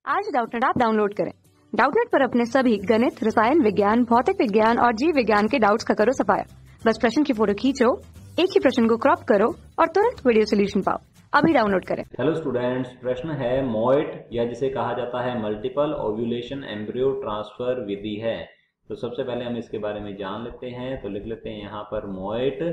आज Doubtnut app download करें। Doubtnut पर अपने सभी गणित, रसायन विज्ञान, भौतिक विज्ञान और जीव विज्ञान के डाउट्स का करो सफाया। बस प्रश्न की फोटो खींचो, एक ही प्रश्न को क्रॉप करो और तुरंत वीडियो सोल्यूशन पाओ। अभी डाउनलोड करें। हेलो स्टूडेंट्स, प्रश्न है मोएट या जिसे कहा जाता है मल्टीपल ओव्यूलेशन एम्ब्रियो ट्रांसफर विधि है। तो सबसे पहले हम इसके बारे में जान लेते हैं। तो लिख लेते हैं यहाँ पर मोएट।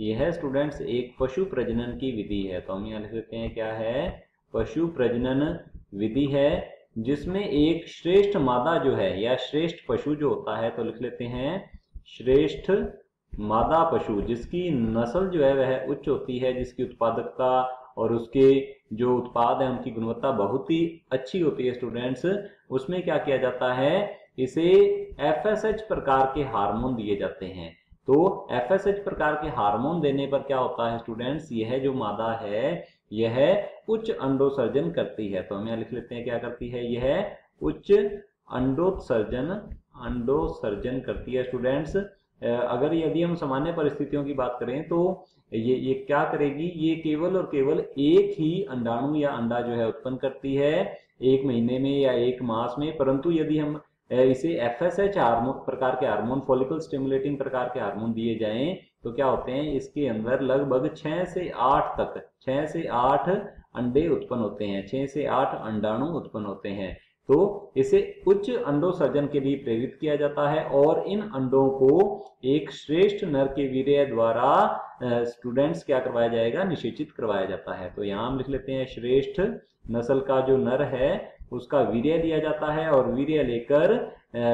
यह है स्टूडेंट्स एक पशु प्रजनन की विधि है। तो हम यहाँ लिख लेते हैं क्या है, पशु प्रजनन विधि है जिसमें एक श्रेष्ठ मादा जो है या श्रेष्ठ पशु जो होता है, तो लिख लेते हैं श्रेष्ठ मादा पशु जिसकी नस्ल जो है वह उच्च होती है, जिसकी उत्पादकता और उसके जो उत्पाद है उनकी गुणवत्ता बहुत ही अच्छी होती है स्टूडेंट्स। उसमें क्या किया जाता है, इसे FSH प्रकार के हार्मोन दिए जाते हैं। तो FSH प्रकार के हार्मोन देने पर क्या होता है स्टूडेंट्स, यह जो मादा है यह उच्च अंडोत्सर्जन करती है। तो हम यहाँ लिख लेते हैं क्या करती है, यह उच्च अंडोत्सर्जन करती है स्टूडेंट्स। अगर यदि हम सामान्य परिस्थितियों की बात करें तो ये क्या करेगी, ये केवल और केवल एक ही अंडाणु या अंडा जो है उत्पन्न करती है एक महीने में या एक मास में। परंतु यदि हम इसे FSH हार्मोन प्रकार के हार्मोन, फॉलिकल स्टिमुलेटिंग प्रकार के हार्मोन दिए जाएं तो क्या होते हैं, इसके अंदर लगभग 6 से 8 अंडे उत्पन्न होते हैं, 6 से 8 अंडाणु उत्पन्न होते हैं। तो इसे उच्च अंडोत्सर्जन के लिए प्रेरित किया जाता है और इन अंडों को एक श्रेष्ठ नर के वीर्य द्वारा स्टूडेंट्स क्या करवाया जाएगा, निषेचित करवाया जाता है। तो यहाँ हम लिख लेते हैं श्रेष्ठ नस्ल का जो नर है उसका वीर्य लिया जाता है और वीर्य लेकर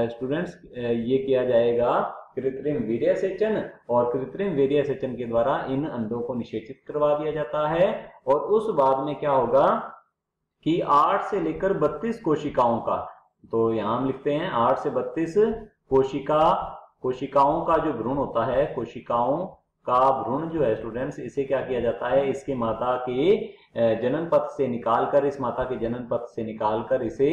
स्टूडेंट्स ये किया जाएगा कृत्रिम वीर्य सेचन, और कृत्रिम वीर्य सेचन के द्वारा इन अंडों को निषेचित करवा दिया जाता है। और उस बाद में क्या होगा कि 8 से लेकर 32 कोशिकाओं का, तो यहां हम लिखते हैं 8 से 32 कोशिकाओं का जो भ्रूण होता है, कोशिकाओं का भ्रूण जो है स्टूडेंट्स, इसे क्या किया जाता है, इसके माता के जनन पथ से निकालकर, इस माता के जनन पथ से निकालकर इसे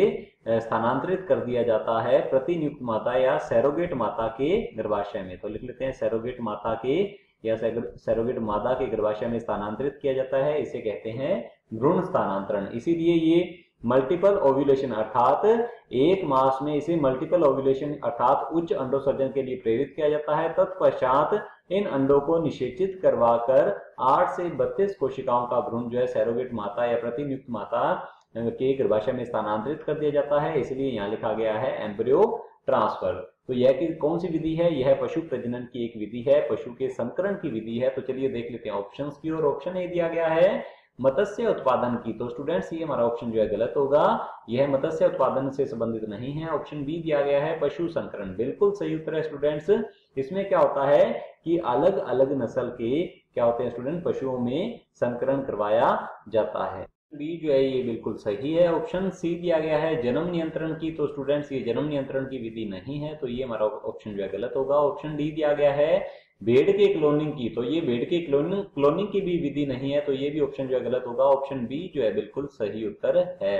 स्थानांतरित कर दिया जाता है प्रतिनियुक्त माता या सैरोगेट माता के गर्भाशय में। तो लिख लेते हैं सैरोगेट माता के या सैरोगेट मादा के गर्भाशय में स्थानांतरित किया जाता है, इसे कहते हैं भ्रूण स्थानांतरण। इसीलिए ये मल्टीपल ओव्यूलेशन अर्थात एक मास में इसे मल्टीपल ओव्यूलेशन अर्थात उच्च अंडोत्सर्जन के लिए प्रेरित किया जाता है। तत्पश्चात इन अंडों को निषेचित करवाकर 8 से 32 कोशिकाओं का भ्रूण जो है सैरोगेट माता या प्रतिनियुक्त माता के गर्भाशय में स्थानांतरित कर दिया जाता है। इसलिए यहाँ लिखा गया है एम्ब्रियो ट्रांसफर। तो यह कौन सी विधि है, यह पशु प्रजनन की एक विधि है, पशु के संकरण की विधि है। तो चलिए देख लेते हैं ऑप्शंस की। और ऑप्शन ए दिया गया है मत्स्य उत्पादन की। तो स्टूडेंट्स ये हमारा ऑप्शन जो है गलत होगा, यह मत्स्य उत्पादन से संबंधित नहीं है। ऑप्शन बी दिया गया है पशु संकरण, बिल्कुल सही उत्तर है स्टूडेंट्स। इसमें क्या होता है कि अलग अलग नस्ल के क्या होते हैं स्टूडेंट, पशुओं में संकरण करवाया जाता है। बी जो है ये बिल्कुल सही है। ऑप्शन सी दिया गया है जन्म नियंत्रण की। तो स्टूडेंट्स ये जन्म नियंत्रण की विधि नहीं है, तो ये हमारा ऑप्शन जो है गलत होगा। ऑप्शन डी दिया गया है भेड़ के क्लोनिंग की। तो ये भेड़ के क्लोनिंग की भी विधि नहीं है, तो ये भी ऑप्शन जो है गलत होगा। ऑप्शन बी जो है बिल्कुल सही उत्तर है।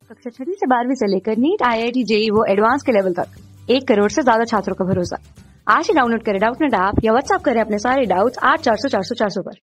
कक्षा 6 से 12वीं से लेकर नीट, IIT, JEE वो एडवांस के लेवल तक 1 करोड़ से ज्यादा छात्रों का भरोसा। आज ही डाउनलोड करें डाउटनेट ऐप या व्हाट्सएप करें अपने सारे डाउट्स 8400 400 400 पर।